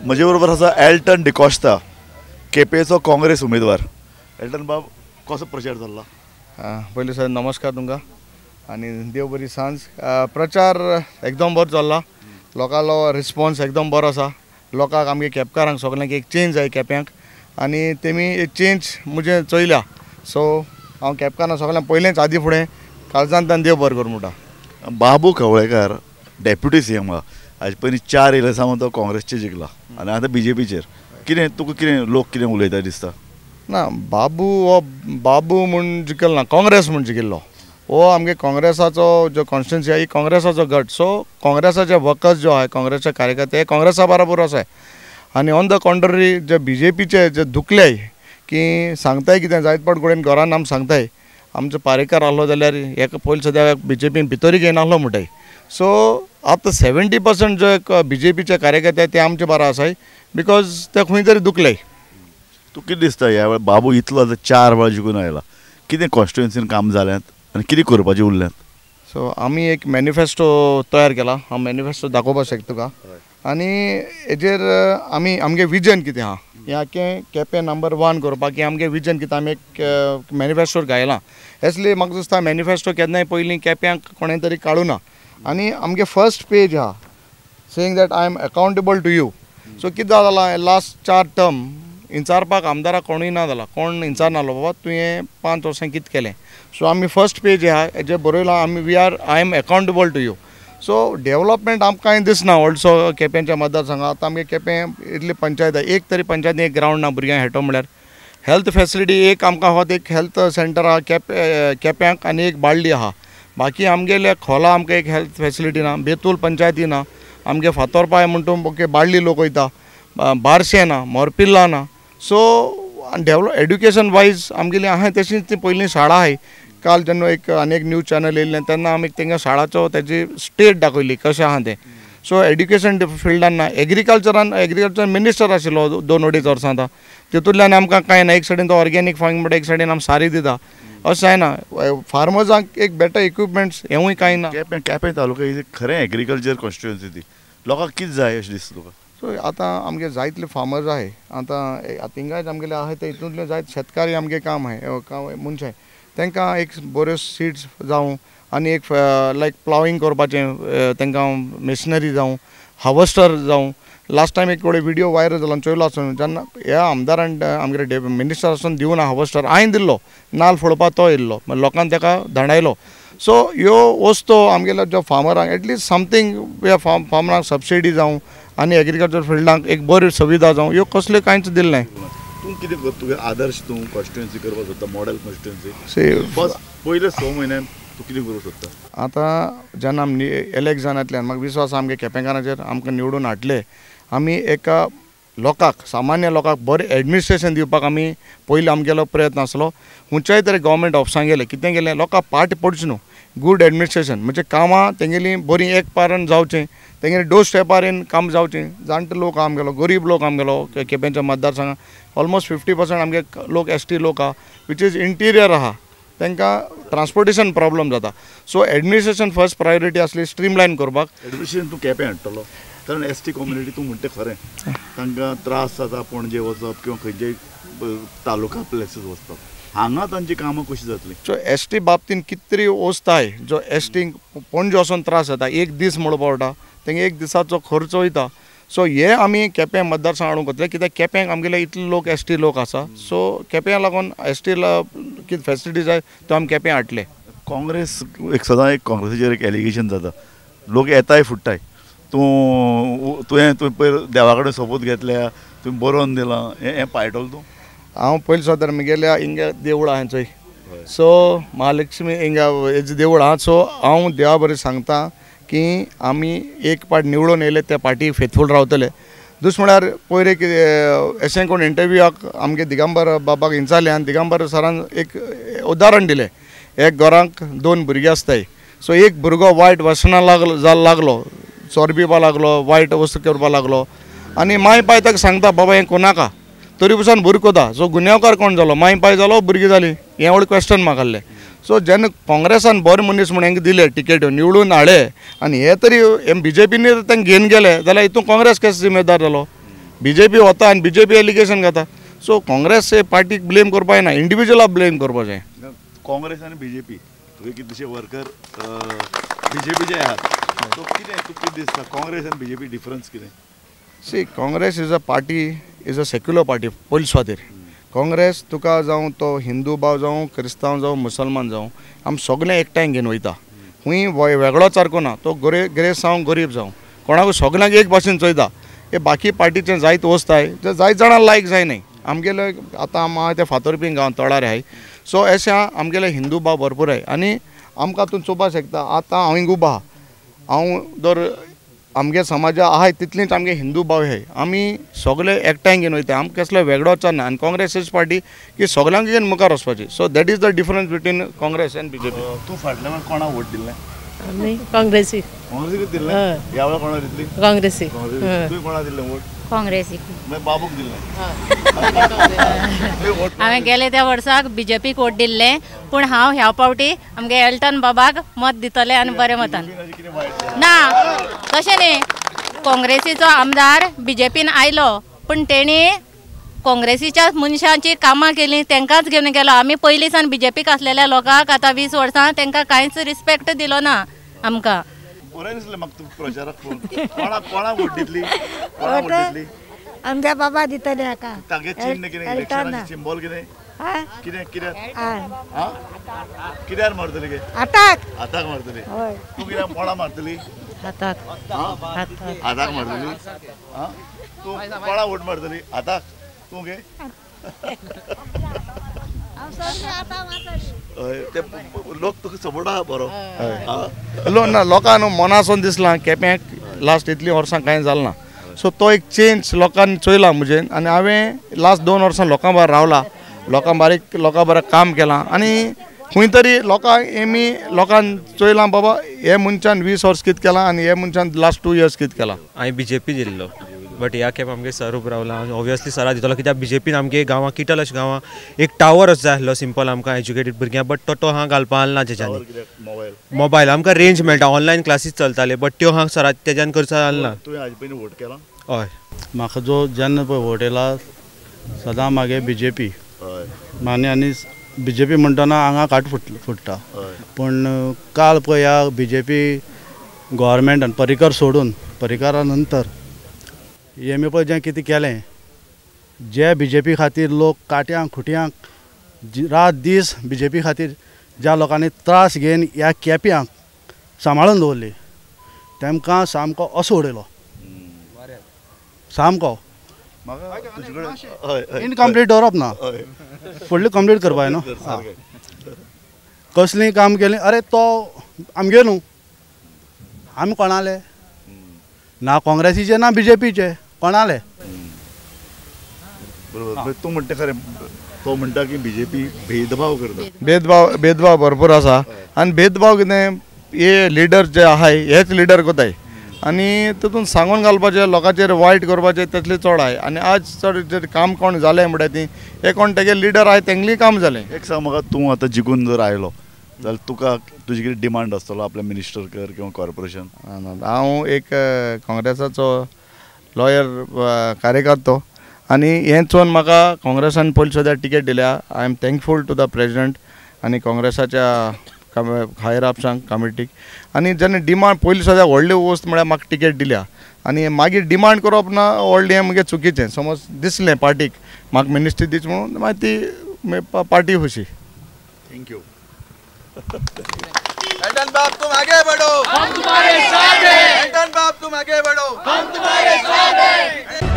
म्हजे बरोबर आसा एल्टन डिकॉस्टा, केपेचो काँग्रेस उमेदवार. एल्टन बाब, कसो प्रचार जाल्लो? पयलीं सर नमस्कार तुमकां आनी देव बरी सांज. प्रचार एकदम बरो चल्ला. लोकांलो रिस्पॉन्स एकदम बरो आसा. लोकांक आमगे केपेकारांक सगळ्यांक एक चेंज जाय केप्यांक आनी तेमी एक चेंज मुझे चोयल्या. सो हांव केपेकारांक सगळ्यांक पयलेंच आदी फुडें काळजांतल्यान देव बरें करूं म्हणटा. बाबू कवळेकार डेप्युटी सीएम हा. हाजे पयलीं 4 इलेक्शनां तो काँग्रेसचे जिखला आनी आतां बीजेपीचेर. कितें तुका कितें लोक कितें उलयता दिसता? ना, बाबू म्हूण जिखल ना, काँग्रेस म्हूण जिखिल्लो. हो आमगे काँग्रेसाचो जो कॉन्स्टिट्युन्सी आहे, काँग्रेसाचो गट. सो काँग्रेसाचे वर्कर्स जो आहे, काँग्रेसचे कार्यकर्ते हे काँग्रेसा बरोबर आसाय. आनी ऑन द कॉन्ट्ररी जे बीजेपीचे जे दुखले की सांगताय कितें जायत पाट कडेन घरान आमी सांगताय आमचो पारेकार आहलो जाल्यार एक पयलीं सद्या बीजेपीन भितरी घेयनाहलो म्हणटाय. सो आतां 70% जो एक बीजेपीचे कार्यकर्ते ते आमचे बरो आसाय बिकॉज ते खंय तरी दुखले. तुका कितें दिसता ह्या वेळा बाबू इतलो आतां 4 वेळा जिखून आयला, कितें कॉन्स्टिट्युन्सीन काम जाल्यात आनी कितें करपाचें उरल्यात? सो आमी एक मॅनिफेस्टो तयार केला. हांव मॅनिफेस्टो दाखोवपाक शकता तुका. आनी हेजेर आमी आमगे विजन कितें आहा ह्या केपें नंबर 1 करपाक आमगे विजन कितें आमी एक मॅनिफेस्टोर घायलां. एसली म्हाका दिसता मॅनिफेस्टो केन्नाय पयलीं केप्यांक कोणें तरी काडूं ना. आनी आमगे फर्स्ट पेज आहा saying that I am accountable to you. So कितें जालां लास्ट 4 टर्म इंचारपाक आमदाराक कोणूय ना जाला. कोण इंचार नाहलो बाबा तुवें 5 वर्सां कितें केलें. सो आमी फर्स्ट पेज आहा हेजेर बरयलां आमी I am accountable to you. So development आमकां कांय दिसना ऑल्सो केपेंच्या मतदारसंघात. आतां आमगे केपें इतली पंचायत आहा, एक तरी पंचायतीन एक ग्रावंड ना भुरग्यांक खेळटो म्हळ्यार. हेल्थ फेसिलिटी एक आमकां होत एक हेल्थ सेंटर आहा केप्यांक आनी एक बाळ्ळी आहा. बाकी आमगेले खोला आमकां एक हेल्थ फेसिलिटी ना. बेतूल पंचायती ना. आमगे फातोरपाय म्हणटा ओके बाळ्ळी लोक वयता. बारशें ना, मोरपिल्ला ना. सो एड्युकेशन वायज आमगेली आहाय तशीच ती पयलीं शाळा आहाय. काल जेन्ना एक आनी एक न्यूज चॅनल येयल्लें तेन्ना आमी तेंगे शाळाचो तेजी स्टेट दाखयली कशें आहा तें. सो एड्युकेशन फिल्डान ना. एग्रीकल्चर मिनिस्टर आशिल्लो 2-2.5 वर्सां आतां. तितूंतल्यान आमकां कांय ना. एक सायडीन तो ऑर्गेनीक फार्मींग म्हणटा, एक सायडीन आमी सारी दिता. अशें जायना. फार्मर्सांक एक बेटर इक्विपमेंट्स हेवूय कांय ना. केपें तालुका ही खरें एग्रीकल्चर कॉन्स्टिट्युन्सी ती. लोकांक कितें जाय अशें दिसता तुका? सो आतां आमगे जायतले फार्मर्स आहाय. आतां थिंगाय आमगेले आहाय ते हितूंतले जायत शेतकारी आमगे काम आहाय मनशाय. तांकां एक बऱ्यो सीड्स जावं आनी एक लायक प्लाविंग करपाचें तांकां मेशिनरी जावं हार्वेस्टर जावं. लास्ट टायम एक थोडे व्हिडियो वायरल जालो चोयलो आसून जेन्ना ह्या आमदारान आमगे मिनिस्टर आसून दिवं ना हार्वेस्टर हांवें दिल्लो. नाल्ल फोडपाक तो येयल्लो लोकांक ताका धाडायलो. सो ह्यो वस्तू आमगेल्या ज्यो फार्मरांक एटलिस्ट समथींग ह्या फार्मरांक सबसिडी जावं आनी एग्रीकल्चर फिल्डांक एक बरी सुविधा जावं ह्यो कसल्यो कांयच दिल्लें नाय. तूं कितें करता? तुगे आदर्श तूं कॉन्स्टिट्युन्सी करपाक सोदता, मॉडेल कॉन्स्टिट्युन्सी पयले 6 म्हयन्यान तूं कितें करूंक सोदता? आतां जेन्ना आमी इलेक्ट जानांतल्यान म्हाका विश्वास आमगे केपेंकारांचेर आमकां निवडून हाडले. आमी एका लोकांक सामान्य लोकांक बरें एडमिनिस्ट्रेशन दिवपाक आमी पयलीं आमगेलो प्रयत्न आसलो. खंयच्याय तरी गव्हर्मेंट ऑफिसांत गेले कितें गेलें लोकांक पाट पडचें न्हू. गूड एडमिनिस्ट्रेशन म्हणजे कामां तेंगेली बरीं एक पारण जावचें. तेंगेली डोर स्टेपार काम जावचें. जाणटे लोक आमगेलो, गरीब लोक आमगेलो केपेंच्या मतदारसंघात ऑलमोस्ट 50% आमगे लोक एसटी लोक आहा वीच इज इंटिरियर आहा. तांकां ट्रान्सपोर्टेशन प्रॉब्लम जाता. सो एडमिनिस्ट्रेशन फर्स्ट प्रायोरिटी आसली स्ट्रीमलायन करपाक. एडमिनिस्ट्रेशन तूं केपें हाडटलो कारण एसटी कम्युनिटी तूं म्हणटा खरें तांकां त्रास जाता पणजे वचप किंवा खंयच्याय तालुका प्लेसीस वचप. हांगा तांची कामां कशीं जातलीं? सो एसटी बाबतीन कितें तरी वस्ताय जो एसटींक पणजे वचोन त्रास जाता. एक दीस म्हणून पडटा तेंगे एक दिसाचो खर्च वयता. सो हे आमी केपें मतदारसंघ हाडूंक वतले कित्याक केप्यांक आमगेले इतले लोक एसटी लोक आसा. सो केप्यां लागून एसटीला कितें फेसिलिटी जाय त्यो आमी केपें हाडले. काँग्रेस सदां एक काँग्रेसीचेर एक एलिगेशन जाता. लोक येताय फुट्टाय. तुवें पयर देवा कडेन सोबत घेतल्या, तुवें बरोवन दिलां हें पायटल तूं? हांव पयलीं सद्या म्हगेल्या हिंगा देवूळ आहा चोय. सो महालक्ष्मी हिंगा हेजें देवूळ आहा. सो हांव देवा बरें सांगता की आमी एक पाट निवडून येयले त्या पार्टी फेथफूल रावतले. दुसरें म्हळ्यार पयर एक अशें कोण इंटरव्यूआक आमगे दिगंबर बाबाक विचारलें आनी दिगंबर सरान एक उदाहरण दिलें. एक घरांक 2 भुरगीं आसताय. सो एक भुरगो वायट व्यसनां लागलो, चोर पिवपाक लागलो, वायट वस्तू करपाक लागलो आनी माय पाय ताका सांगता बाबा हें कोनाका. तरी पसून भुरगो कोता. सो गुन्यांवकार कोण जालो? माय पाय जालो, भुरगीं जाली. हें व्हड क्वेश्चन म्हाका आहलें. सो जेन्ना काँग्रेसान बरे मनीस म्हणून हेंका दिले टिकेट निवडून हाडले आनी हे तरी बीजेपीनी तांकां घेवन गेले जाल्यार हितून काँग्रेस केस जिम्मेदार जालो. BJP वता आनी BJP एलिगेशन घाता. सो काँग्रेस पार्टीक ब्लेम करपा जायना, इंडिविज्युअलाक ब्लेम करपा जाय. काँग्रेस आनी BJP तुगे कितलेशे वर्कर BJPचे आहात, सो कितें तुका दिसता काँग्रेस आनी BJP डिफरन्स कितें? See Congress is a party, is a secular party पयलीं सुवातेर. काँग्रेस तुका जावं तो हिंदू भाव जावं क्रिस्तांव जावं मुसलमान जावं आमी सगळे एकठांय घेवन वयता. खूंय वेगळो सारको ना, तो गिरेस्त जावं गरीब जावं कोणाक सगळ्यांक एक भाशेन चोयता. हे बाकी पार्टीचे जायत वस्ताय जे जायत जाणां लायक जायनाय. आमगेले आतां हांव ते फातोरपी गांव तळारे आहाय. सो अशें आमगेले हिंदू भाव भरपूर आहाय आनी आमकां तूं चोवपाक शकता. आतां हांव हिंग उबो आहा, हांव जर आमगे समाजा आहाय तितलीच आमगे हिंदू भाव आहाय. आमी सगळे एकठांय घेवन वयता, आमकां कसलो वेगळो ना. आनी काँग्रेस इज पार्टी की सगळ्यांक घेवन मुखार वचपाची. So that is the difference between Congress and BJP. तूं फाटल्या वेळार कोणाक वोट दिल्लें? आमी काँग्रेसी. काँग्रेसीक दिल्लें? ह्या वेळार कोणाक दितली? काँग्रेसी. तुवें कोणाक दिल्लें वोट? काँग्रेसीक. मागीर बाबूक दिल्लें? हांवें गेले त्या वर्साक BJPक वोट दिल्लें, पूण हांव ह्या फावटी आमगे एल्टन बाबाक मत दितलें आनी बरें मतान. ना तशें न्ही, काँग्रेसीचो आमदार BJPन आयलो पूण तेणी काँग्रेसीच्या मनशांची कामां केलीं, तांकांच घेवन गेलो. आमी पयलीं सावन BJPक आसलेल्या लोकांक आतां 20 वर्सां तांकां कांयच रिस्पेक्ट दिलो ना आमकां. बरें दिसलें म्हाका तूं प्रचाराक पळोवन. कोणाक वोट दितली? कोणाक वोट दितली? आमच्या बाबा दितले हाका. तागे चिन्ह कितें? इलेक्शनाचें सिंबल कितें? कितें कित्याक? कित्याक मारतली गे? आताक मारतली. तूं कित्याक कोणाक मारतली? हाताक. आताक मारतली. तूं कोणाक वोट मारतली? आताक? तूं गे? ते लोक तुका सपोर्ट आहा बरो? ना लोकांक न्हू मनासून दिसलां केप्याक लास्ट इतलीं वर्सां कांय जालें ना. सो तो एक चेंज लोकांनी चोयला म्हजें. आनी हांवें लास्ट 2 वर्सां लोकां भायर रावला, लोकां बरें काम केलां. आनी खंय तरी लोकांक चोयलां बाबा हे मनशान 20 वर्स कितें केलां आनी हे मनशान लास्ट 2 years कितें केलां. हांवें BJP दिल्लो, बट ह्या खेप आमगे सर उब रावला. ऑब्वियसली सरा दितलो, कित्याक BJPन आमगे गांवां किटल अशें गांवां एक टावर जाय आसलो सिंपल आमकां एज्युकेटेड भुरग्यांक, बट तो हांगा घालपा आसना तेच्यांनी. मोबायल आमकां रेंज मेळटा, ऑनलायन क्लासीस चलताले, बट त्यो हांगा सरा तेज्यान करचा आसना. तुवें हाजे पयलीं वोट केला? हय. म्हाका जो जेन्ना पळय वोट येला सदां मागे BJP. आनी BJP म्हणटना हांगा काट फुट्टा. पूण काल पळय ह्या BJP गोवोरमेंटान पर्रीकर सोडून पर्रीकरा नंतर हेमी पळय जें कितें केलें, जे BJP खातीर लोक काट्यांक खुट्यांक रात दीस BJP खातीर ज्या लोकांनी त्रास घेवन ह्या केप्यांक सांबाळून दवरली तेमकां सामको असो उडयलो. सामको इनकम्प्लीट दवरप ना, फुडली कंप्लीट करपाक न्हू. कसलीं काम केलीं, अरे तो आमगे न्हू, आमी कोणाले? ना काँग्रेसीचे ना BJPचे, कोणाले? बरोबर. तूं म्हणटा खरें, तो म्हणटा की BJP भेदभाव करता. भेदभाव भरपूर आसा. आनी भेदभाव कितें, हे लिडर जे आहाय हेच लिडर कोताय आनी तितून सांगून घालपाचें, लोकांचेर वायट करपाचें तितलें चड आहाय. आनी आज चड काम कोण जालें म्हणटा ती हे कोण तेगे लिडर आहाय तेंगली काम जालें. एक सांग म्हाका, तूं आतां जिखून जर आयलो जाल्यार तुका तुजी कितें डिमांड आसतलो आपल्या मिनिस्टर कर किंवा कॉर्पोरेशन? हांव एक काँग्रेसाचो लॉयर कार्यकर्तो आनी हें चोवन म्हाका काँग्रेसान पयलीं सुद्दां टिकेट दिल्या. I am thankful to the president आनी काँग्रेसाच्या हायर ऑप्सांक कमिटीक. आनी जेन्ना डिमांड पयलीं सुद्दां व्हडली वस्त म्हळ्यार म्हाका टिकेट दिल्या आनी मागीर डिमांड करप ना व्हडलें हें म्हगे चुकीचें. समज दिसलें पार्टीक म्हाका मिनिस्ट्री दिच म्हणून मागीर ती पार्टी खुशी. थँक्यू. एल्टन बाब तुम आगे बढ़ो, हम तुम्हारे साथ हैं. एल्टन बाब तुम आगे बढ़ो, हम तुम्हारे साथ हैं.